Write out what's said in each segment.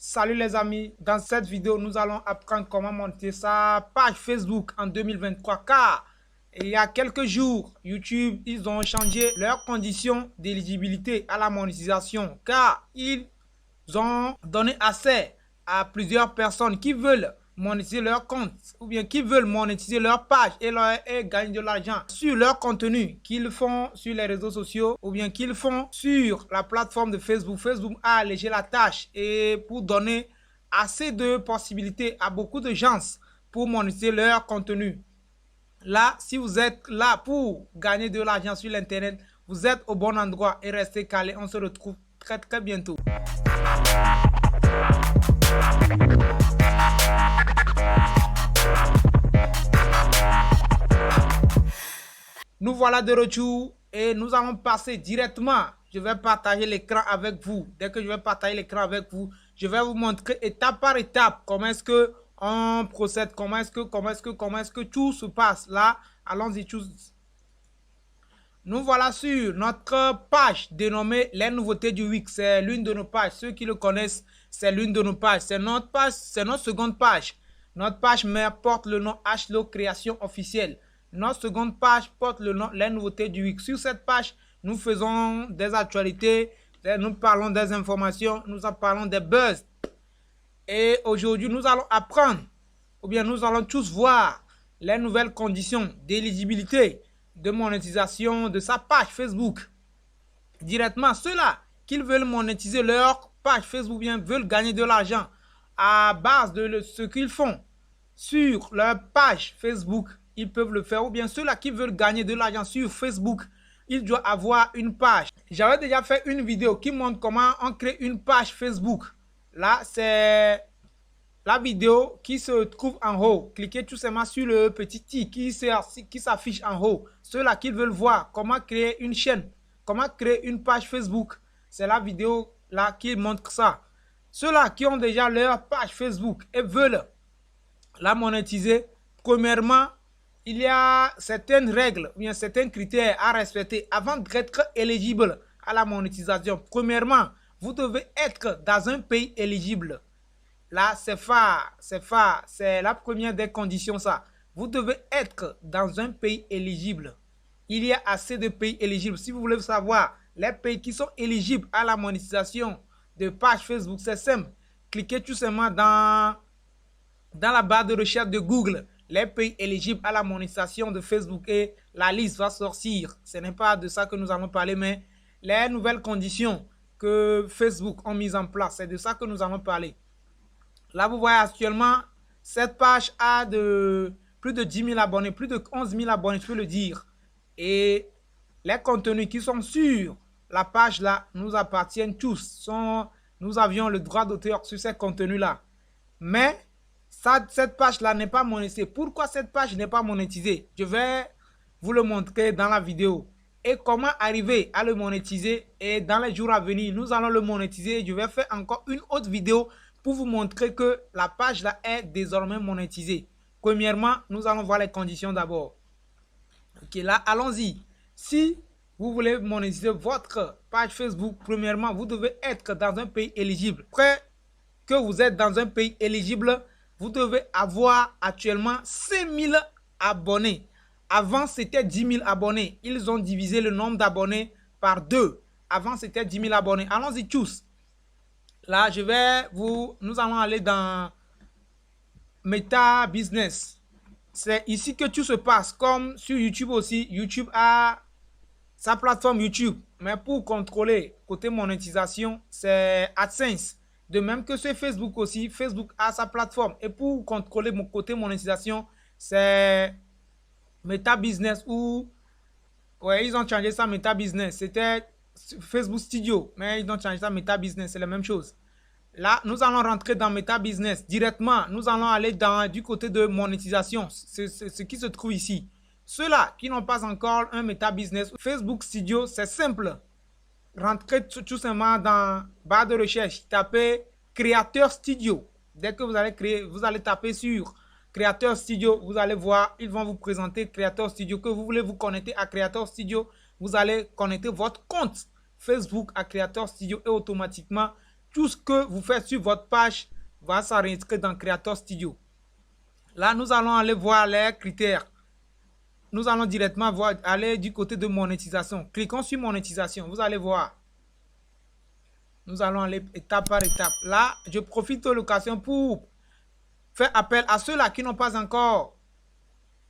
Salut les amis, dans cette vidéo, nous allons apprendre comment monter sa page Facebook en 2023 car il y a quelques jours, YouTube, ils ont changé leurs conditions d'éligibilité à la monétisation car ils ont donné accès à plusieurs personnes qui veulent monétiser leur compte ou bien qui veulent monétiser leur page et gagner de l'argent sur leur contenu qu'ils font sur les réseaux sociaux ou bien qu'ils font sur la plateforme de Facebook. Facebook a allégé la tâche et pour donner assez de possibilités à beaucoup de gens pour monétiser leur contenu. Là, si vous êtes là pour gagner de l'argent sur l'internet, vous êtes au bon endroit et restez calés. On se retrouve très bientôt. Nous voilà de retour et nous allons passer directement. Je vais partager l'écran avec vous. Dès que je vais partager l'écran avec vous, je vais vous montrer étape par étape comment est-ce que on procède, comment est-ce que tout se passe. Là, allons-y tous. Nous voilà sur notre page dénommée les nouveautés du week. C'est l'une de nos pages. Ceux qui le connaissent, c'est l'une de nos pages. C'est notre page, c'est notre seconde page. Notre page mère porte le nom HLO Création Officielle. Notre seconde page porte le nom les nouveautés du week. Sur cette page, nous faisons des actualités, nous parlons des informations, nous en parlons des buzz. Et aujourd'hui, nous allons apprendre, ou bien nous allons tous voir les nouvelles conditions d'éligibilité de monétisation de sa page Facebook. Directement, ceux-là qui veulent monétiser leur page Facebook, bien veulent gagner de l'argent à base de ce qu'ils font sur leur page Facebook, ils peuvent le faire. Ou bien ceux-là qui veulent gagner de l'argent sur Facebook, ils doivent avoir une page. J'avais déjà fait une vidéo qui montre comment on crée une page Facebook. Là, c'est la vidéo qui se trouve en haut. Cliquez tout simplement sur le petit i qui s'affiche en haut. Ceux-là qui veulent voir comment créer une chaîne, comment créer une page Facebook, c'est la vidéo là qui montre ça. Ceux-là qui ont déjà leur page Facebook et veulent la monétiser, premièrement, il y a certaines règles, ou bien certains critères à respecter avant d'être éligible à la monétisation. Premièrement, vous devez être dans un pays éligible. Là, c'est la première des conditions, ça. Vous devez être dans un pays éligible. Il y a assez de pays éligibles. Si vous voulez savoir les pays qui sont éligibles à la monétisation de page Facebook, c'est simple. Cliquez tout simplement dans la barre de recherche de Google, les pays éligibles à la monétisation de Facebook et la liste va sortir. Ce n'est pas de ça que nous allons parler, mais les nouvelles conditions que Facebook ont mises en place, c'est de ça que nous allons parler. Là, vous voyez actuellement, cette page a plus de 10 000 abonnés, plus de 11 000 abonnés, je peux le dire. Et les contenus qui sont sur la page là nous appartiennent tous. Nous avions le droit d'auteur sur ces contenus-là. Mais cette page-là n'est pas monétisée. Pourquoi cette page n'est pas monétisée? Je vais vous le montrer dans la vidéo. Et comment arriver à le monétiser. Et dans les jours à venir, nous allons le monétiser. Je vais faire encore une autre vidéo pour vous montrer que la page là est désormais monétisée. Premièrement, nous allons voir les conditions d'abord. Ok, là, allons-y. Si vous voulez monétiser votre page Facebook, premièrement, vous devez être dans un pays éligible. Après que vous êtes dans un pays éligible, vous devez avoir actuellement 5 000 abonnés. Avant, c'était 10 000 abonnés. Ils ont divisé le nombre d'abonnés par 2. Avant, c'était 10 000 abonnés. Allons-y tous. Là, nous allons aller dans Meta Business. C'est ici que tout se passe, comme sur YouTube aussi. YouTube a sa plateforme YouTube. Mais pour contrôler côté monétisation, c'est AdSense. De même que sur Facebook aussi, Facebook a sa plateforme. Et pour contrôler mon côté monétisation, c'est Meta Business ou... Ouais, ils ont changé ça Meta Business. C'était Facebook Studio, mais ils ont changé ça Meta Business. C'est la même chose. Là, nous allons rentrer dans Meta Business. Directement, nous allons aller du côté de monétisation. C'est ce qui se trouve ici. Ceux-là qui n'ont pas encore un Meta Business, Facebook Studio, c'est simple. Rentrez tout simplement dans barre de recherche, tapez Créateur Studio. Dès que vous allez créer, vous allez taper sur Créateur Studio, vous allez voir, ils vont vous présenter Créateur Studio. Que vous voulez vous connecter à Créateur Studio, vous allez connecter votre compte Facebook à Créateur Studio et automatiquement, tout ce que vous faites sur votre page va s'enregistrer dans Creator Studio. Là, nous allons aller voir les critères. Nous allons directement aller du côté de monétisation. Cliquons sur monétisation. Vous allez voir. Nous allons aller étape par étape. Là, je profite de l'occasion pour faire appel à ceux-là qui n'ont pas encore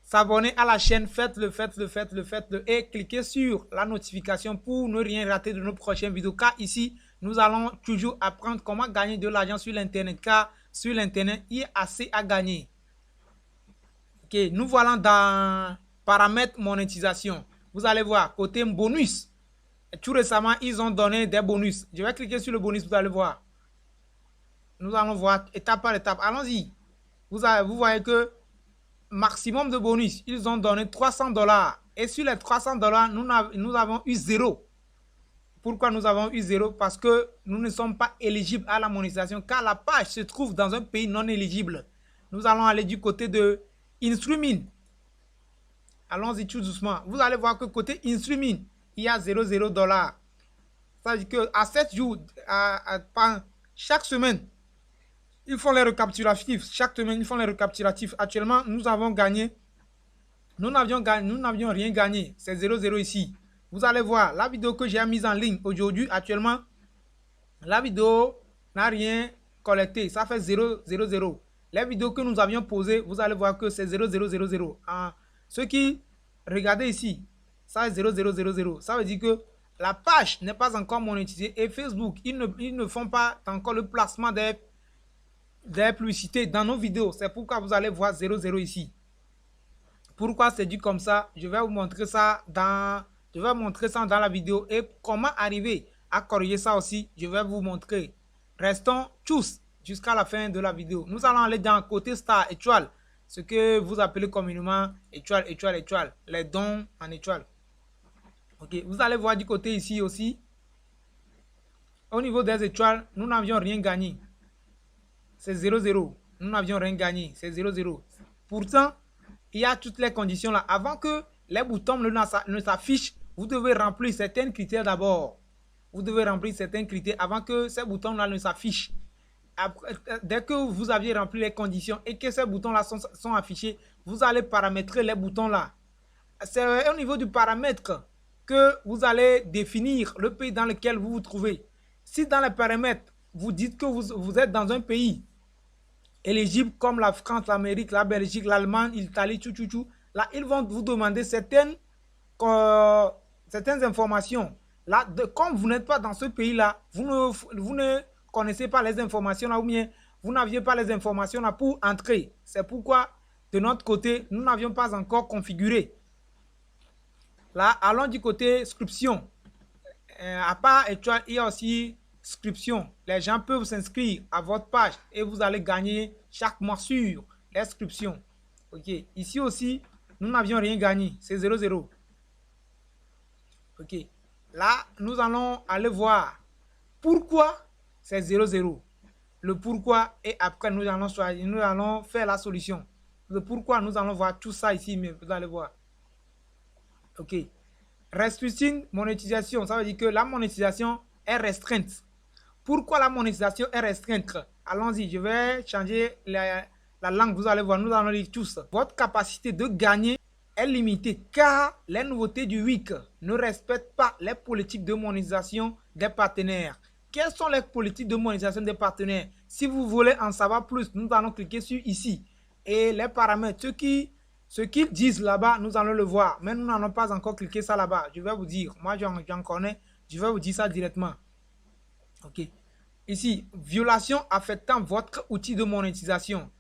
s'abonner à la chaîne. Faites-le et cliquez sur la notification pour ne rien rater de nos prochaines vidéos. Car ici, nous allons toujours apprendre comment gagner de l'argent sur l'Internet. Car sur l'Internet, il y a assez à gagner. Ok, nous voilà dans paramètres monétisation. Vous allez voir, côté bonus. Tout récemment, ils ont donné des bonus. Je vais cliquer sur le bonus, vous allez voir. Nous allons voir étape par étape. Allons-y. Vous voyez que maximum de bonus, ils ont donné $300. Et sur les $300, nous avons eu 0. Pourquoi nous avons eu 0? Parce que nous ne sommes pas éligibles à la monétisation, car la page se trouve dans un pays non éligible. Nous allons aller du côté de InStreaming. Allons-y tout doucement. Vous allez voir que côté InStreaming, il y a $0. Ça veut dire qu'à 7 jours, chaque semaine, ils font les récapitulatifs. Chaque semaine, ils font les récapitulatifs. Actuellement, nous avons gagné. Nous n'avions rien gagné. C'est 0,0 ici. Vous allez voir la vidéo que j'ai mise en ligne aujourd'hui. Actuellement, la vidéo n'a rien collecté. Ça fait 0,0. Les vidéos que nous avions posées, vous allez voir que c'est 0,000. Ceux qui regardez ici, ça est 0,000. Ça veut dire que la page n'est pas encore monétisée. Et Facebook, ils ne font pas encore le placement des publicités dans nos vidéos. C'est pourquoi vous allez voir 0,0 ici. Pourquoi c'est dit comme ça? Je vais vous montrer ça dans la vidéo. Et comment arriver à corriger ça aussi, je vais vous montrer. Restons tous jusqu'à la fin de la vidéo. Nous allons aller dans côté star étoile. Ce que vous appelez communément étoile. Les dons en étoile. Ok, vous allez voir du côté ici aussi. Au niveau des étoiles, nous n'avions rien gagné. C'est 0,0. Nous n'avions rien gagné. C'est 0,0. Pourtant, il y a toutes les conditions là. Avant que les boutons ne s'affichent, vous devez remplir certains critères d'abord. Vous devez remplir certains critères avant que ces boutons là ne s'affichent. Dès que vous aviez rempli les conditions et que ces boutons là sont affichés, vous allez paramétrer les boutons là. C'est au niveau du paramètre que vous allez définir le pays dans lequel vous vous trouvez. Si dans les paramètres, vous dites que vous êtes dans un pays éligible comme la France, l'Amérique, la Belgique, l'Allemagne, l'Italie, là, ils vont vous demander certaines informations. Là, comme vous n'êtes pas dans ce pays-là, vous ne connaissez pas les informations là, ou bien vous n'aviez pas les informations là pour entrer. C'est pourquoi, de notre côté, nous n'avions pas encore configuré. Là, allons du côté inscription. À part étoile, il y a aussi inscription. Les gens peuvent s'inscrire à votre page et vous allez gagner chaque mois sur l'inscription. Ok, ici aussi, nous n'avions rien gagné. C'est 0,0. Ok, là, nous allons aller voir pourquoi c'est 0,0. Le pourquoi et après, nous allons faire la solution. Le pourquoi, nous allons voir tout ça ici, mais vous allez voir. Ok. Restriction, monétisation, ça veut dire que la monétisation est restreinte. Pourquoi la monétisation est restreinte? Allons-y, je vais changer la langue, vous allez voir, nous allons lire tous. Votre capacité de gagner est limitée car les nouveautés du week ne respectent pas les politiques de monétisation des partenaires. Quelles sont les politiques de monétisation des partenaires? Si vous voulez en savoir plus, nous allons cliquer sur ici. Et les paramètres, ce qu'ils disent là-bas, nous allons le voir. Mais nous n'allons pas encore cliquer ça là-bas. Je vais vous dire. Moi, j'en connais. Je vais vous dire ça directement. OK. Ici, violation affectant votre outil de monétisation.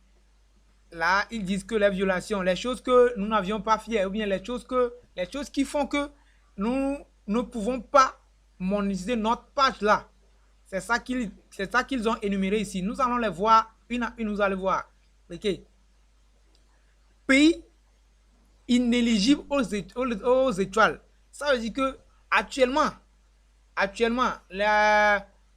Là, ils disent que les violations, les choses que nous n'avions pas fait, ou bien les choses qui font que nous ne pouvons pas monétiser notre page là. C'est ça qu'ils ont énuméré ici. Nous allons les voir une à une. Vous allez voir. OK. Pays inéligible aux étoiles. Ça veut dire que actuellement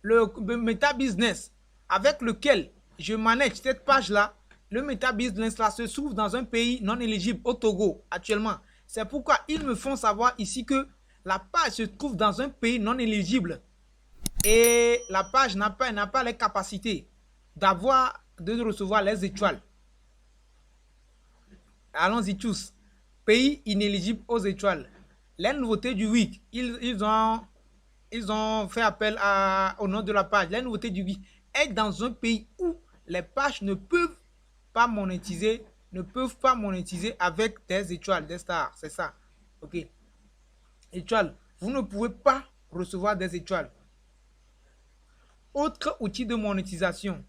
le Meta Business avec lequel je manage cette page là, le Meta Business là se trouve dans un pays non éligible au Togo actuellement. C'est pourquoi ils me font savoir ici que la page se trouve dans un pays non éligible. et la page n'a pas les capacités de recevoir les étoiles. Allons-y tous. Pays inéligible aux étoiles. Les nouveautés du week, ils ont fait appel au nom de la page. Les nouveautés du week est dans un pays où les pages ne peuvent pas monétiser avec des étoiles, des stars. C'est ça. Ok. Étoiles. Vous ne pouvez pas recevoir des étoiles. Autre outil de monétisation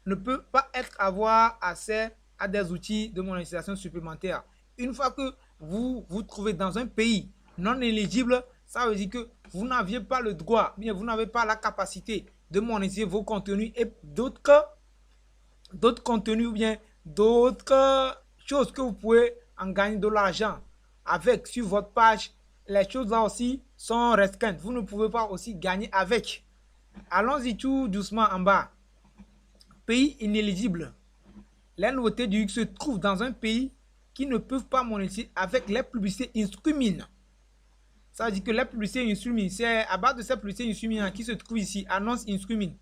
ne peut pas avoir accès à des outils de monétisation supplémentaires. Une fois que vous vous trouvez dans un pays non éligible, ça veut dire que vous n'aviez pas le droit, bien vous n'avez pas la capacité de monétiser vos contenus et d'autres contenus ou bien d'autres choses que vous pouvez en gagner de l'argent avec sur votre page. Les choses là aussi sont restreintes. Vous ne pouvez pas aussi gagner avec. Allons-y tout doucement en bas. Pays inéligible. Les nouveautés du X se trouvent dans un pays qui ne peuvent pas monétiser avec les publicités instrument. Ça veut dire que les publicités instrument, c'est à base de ces publicités instrument qui se trouvent ici, annonce instrument.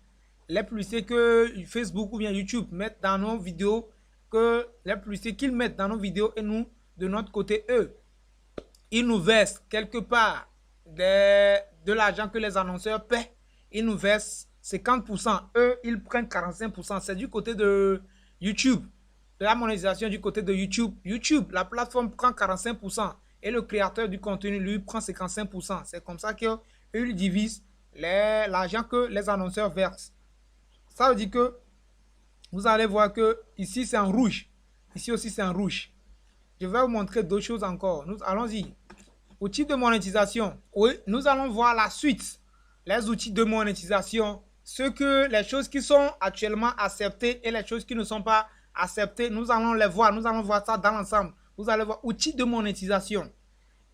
Les publicités que Facebook ou bien YouTube mettent dans nos vidéos, que les publicités qu'ils mettent dans nos vidéos et nous, de notre côté, eux, ils nous versent quelque part de l'argent que les annonceurs paient. Ils nous versent 50%. Eux, ils prennent 45%. C'est du côté de YouTube. De la monétisation du côté de YouTube. YouTube, la plateforme prend 45%. Et le créateur du contenu, lui, prend 55%. C'est comme ça qu'ils divisent l'argent que les annonceurs versent. Ça veut dire que vous allez voir que ici, c'est en rouge. Ici aussi, c'est en rouge. Je vais vous montrer d'autres choses encore. Nous allons-y. Outils de monétisation. Oui, nous allons voir la suite. Les outils de monétisation. Les choses qui sont actuellement acceptées et les choses qui ne sont pas acceptées. Nous allons les voir. Nous allons voir ça dans l'ensemble. Vous allez voir outils de monétisation.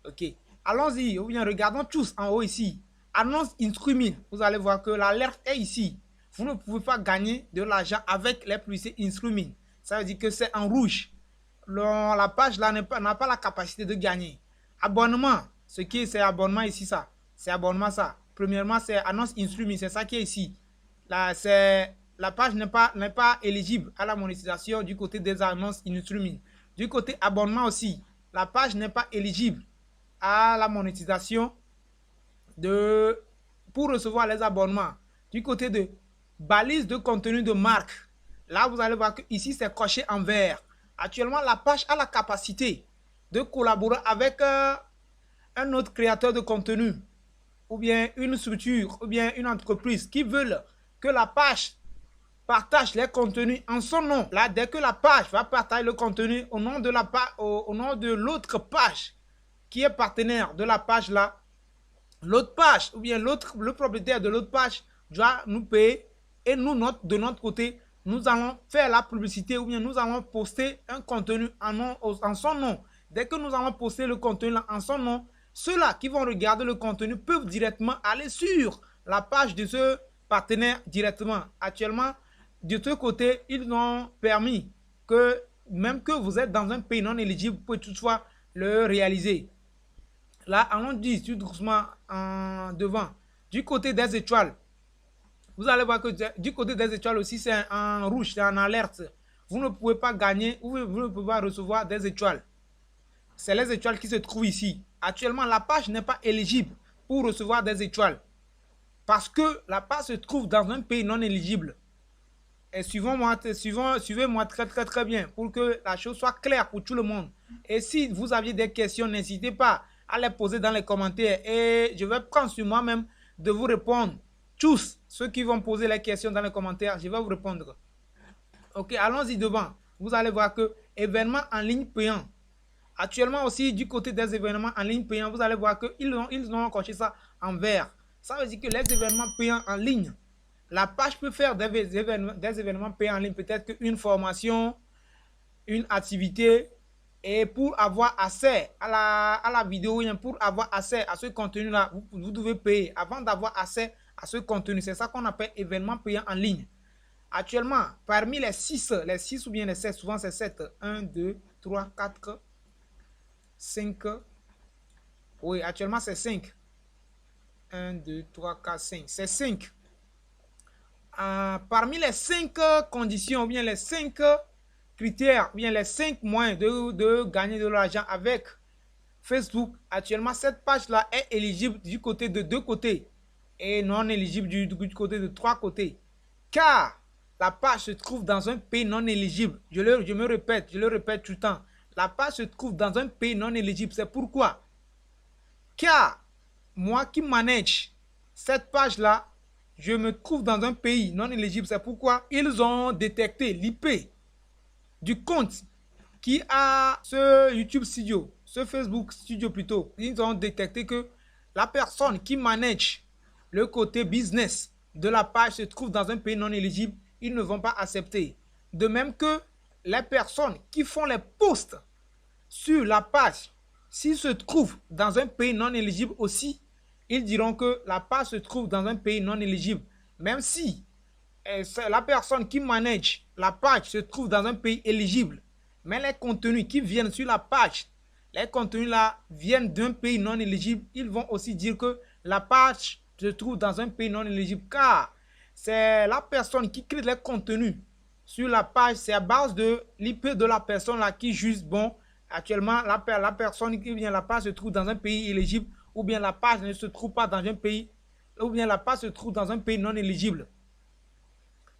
Ok. Allons-y. Regardons tous en haut ici. Annonce instrument. Vous allez voir que l'alerte est ici. Vous ne pouvez pas gagner de l'argent avec les publicités instrument. Ça veut dire que c'est en rouge. La page là n'a pas la capacité de gagner. Abonnement, c'est abonnement ici, ça. C'est abonnement, ça. Premièrement, c'est annonce instrument, c'est ça qui est ici. Là, la page n'est pas éligible à la monétisation du côté des annonces instrument. Du côté abonnement aussi, la page n'est pas éligible à la monétisation pour recevoir les abonnements. Du côté de balise de contenu de marque, là, vous allez voir que ici, c'est coché en vert. Actuellement, la page a la capacité de collaborer avec un autre créateur de contenu ou bien une structure ou bien une entreprise qui veulent que la page partage les contenus en son nom. Là, dès que la page va partager le contenu au nom de l'autre page qui est partenaire de la page là, l'autre page ou bien le propriétaire de l'autre page doit nous payer et nous, de notre côté, nous allons faire la publicité ou bien nous allons poster un contenu en son nom. Dès que nous allons poster le contenu là en son nom, ceux-là qui vont regarder le contenu peuvent directement aller sur la page de ce partenaire directement. Actuellement, de ce côté, ils ont permis que même que vous êtes dans un pays non éligible, vous pouvez toutefois le réaliser. Là, allons-y tout doucement en devant. Du côté des étoiles, vous allez voir que du côté des étoiles aussi, c'est en rouge, c'est en alerte. Vous ne pouvez pas gagner ou vous ne pouvez pas recevoir des étoiles. C'est les étoiles qui se trouvent ici. Actuellement, la page n'est pas éligible pour recevoir des étoiles. Parce que la page se trouve dans un pays non éligible. Et suivez-moi très bien pour que la chose soit claire pour tout le monde. Et si vous aviez des questions, n'hésitez pas à les poser dans les commentaires. Et je vais prendre sur moi-même de vous répondre. Tous ceux qui vont poser les questions dans les commentaires, je vais vous répondre. Ok, allons-y devant. Vous allez voir que événements en ligne payants. Actuellement aussi, du côté des événements en ligne payants, vous allez voir qu'ils ont coché ça en vert. Ça veut dire que les événements payants en ligne, la page peut faire des événements payants en ligne, peut-être qu'une formation, une activité, et pour avoir accès à la vidéo, pour avoir accès à ce contenu-là, vous devez payer avant d'avoir accès à ce contenu. C'est ça qu'on appelle événement payant en ligne. Actuellement, parmi les 6 ou bien les 7, souvent c'est 7, 1, 2, 3, 4, 5, oui, actuellement c'est 5. 1, 2, 3, 4, 5. C'est 5. Parmi les 5 conditions, ou bien les 5 critères, ou bien les 5 moyens de gagner de l'argent avec Facebook, actuellement, cette page-là est éligible du côté de 2 côtés et non éligible du côté de 3 côtés. Car la page se trouve dans un pays non éligible. Je le répète tout le temps. La page se trouve dans un pays non éligible. C'est pourquoi? Car moi qui manage cette page-là, je me trouve dans un pays non éligible. C'est pourquoi ils ont détecté l'IP du compte qui a ce YouTube Studio, ce Facebook Studio plutôt. Ils ont détecté que la personne qui manage le côté business de la page se trouve dans un pays non éligible. Ils ne vont pas accepter. De même que les personnes qui font les posts sur la page, s'ils se trouvent dans un pays non éligible aussi, ils diront que la page se trouve dans un pays non éligible. Même si la personne qui manage la page se trouve dans un pays éligible, mais les contenus qui viennent sur la page, les contenus là viennent d'un pays non éligible, ils vont aussi dire que la page se trouve dans un pays non éligible, car c'est la personne qui crée les contenus sur la page, c'est à base de l'IP de la personne là qui juge, bon, actuellement la personne qui vient, la page se trouve dans un pays éligible, ou bien la page ne se trouve pas dans un pays, ou bien la page se trouve dans un pays non éligible.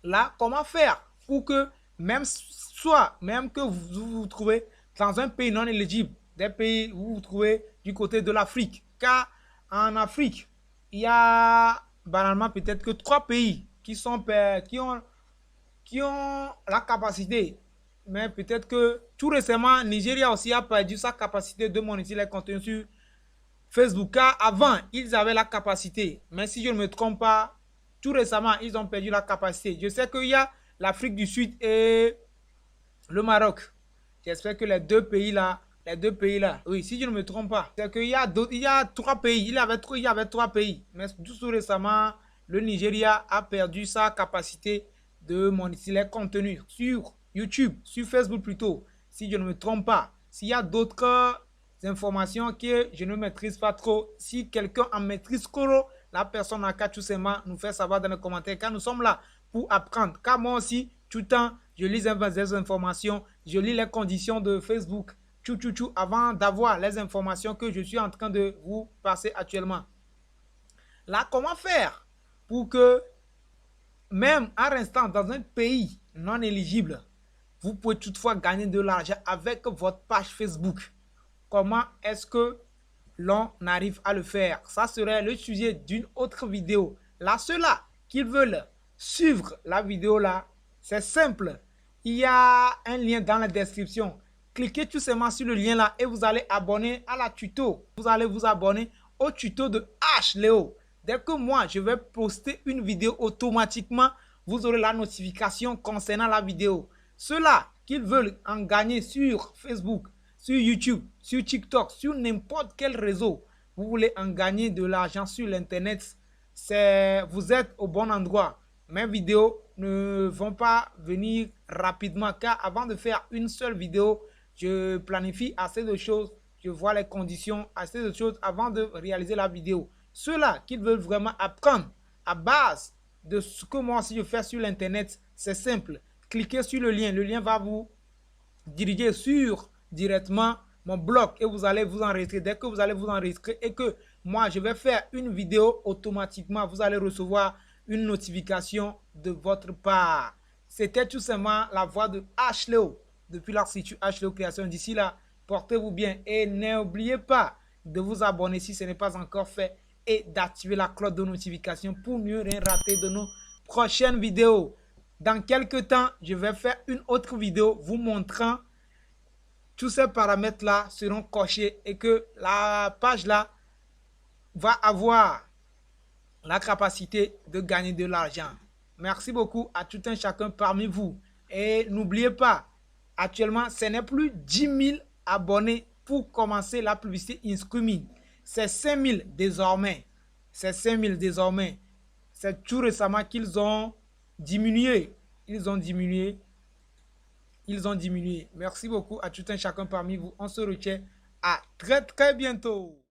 Là, comment faire pour que même que vous vous trouvez dans un pays non éligible, des pays où vous vous trouvez du côté de l'Afrique, car en Afrique, il y a banalement peut-être que 3 pays qui ont la capacité, mais peut-être que tout récemment, Nigeria aussi a perdu sa capacité de monétiser les contenus sur Facebook, car avant, ils avaient la capacité, mais si je ne me trompe pas, tout récemment, ils ont perdu la capacité. Je sais qu'il y a l'Afrique du Sud et le Maroc. J'espère que les deux pays là, oui, si je ne me trompe pas, c'est qu'il y a 3 pays, il y avait 3 pays, mais tout récemment, le Nigeria a perdu sa capacité de monétiser les contenus sur YouTube, sur Facebook plutôt, si je ne me trompe pas. S'il y a d'autres informations que je ne maîtrise pas trop, si quelqu'un en maîtrise trop, la personne n'a qu'à tout simplement nous faire savoir dans les commentaires, car nous sommes là pour apprendre. Car moi aussi, tout le temps, je lis des informations, je lis les conditions de Facebook, avant d'avoir les informations que je suis en train de vous passer actuellement. Là, comment faire pour que, même en restant dans un pays non éligible, vous pouvez toutefois gagner de l'argent avec votre page Facebook? Comment est-ce que l'on arrive à le faire? Ça serait le sujet d'une autre vidéo. Là, ceux-là qui veulent suivre la vidéo là, c'est simple. Il y a un lien dans la description. Cliquez tout simplement sur le lien là et vous allez abonner à la tuto. Vous allez vous abonner au tuto de H-Léo. Dès que moi, je vais poster une vidéo automatiquement, vous aurez la notification concernant la vidéo. Ceux-là qui veulent en gagner sur Facebook, sur YouTube, sur TikTok, sur n'importe quel réseau, vous voulez en gagner de l'argent sur l'internet, vous êtes au bon endroit. Mes vidéos ne vont pas venir rapidement, car avant de faire une seule vidéo, je planifie assez de choses, je vois les conditions, assez de choses avant de réaliser la vidéo. Ceux-là qui veulent vraiment apprendre à base de ce que moi aussi je fais sur l'internet, c'est simple. Cliquez sur le lien va vous diriger sur directement mon blog et vous allez vous enregistrer. Dès que vous allez vous enregistrer et que moi je vais faire une vidéo, automatiquement vous allez recevoir une notification de votre part. C'était tout simplement la voix de H-Léo depuis l'Institut H-Léo Création. D'ici là, portez-vous bien et n'oubliez pas de vous abonner si ce n'est pas encore fait et d'activer la cloche de notification pour ne rien rater de nos prochaines vidéos. Dans quelques temps, je vais faire une autre vidéo vous montrant tous ces paramètres-là seront cochés et que la page-là va avoir la capacité de gagner de l'argent. Merci beaucoup à tout un chacun parmi vous. Et n'oubliez pas, actuellement, ce n'est plus 10 000 abonnés pour commencer la publicité InScreaming. C'est 5 000 désormais. C'est 5 000 désormais. C'est tout récemment qu'ils ont diminué. Ils ont diminué. Merci beaucoup à tout un chacun parmi vous. On se retient à très bientôt.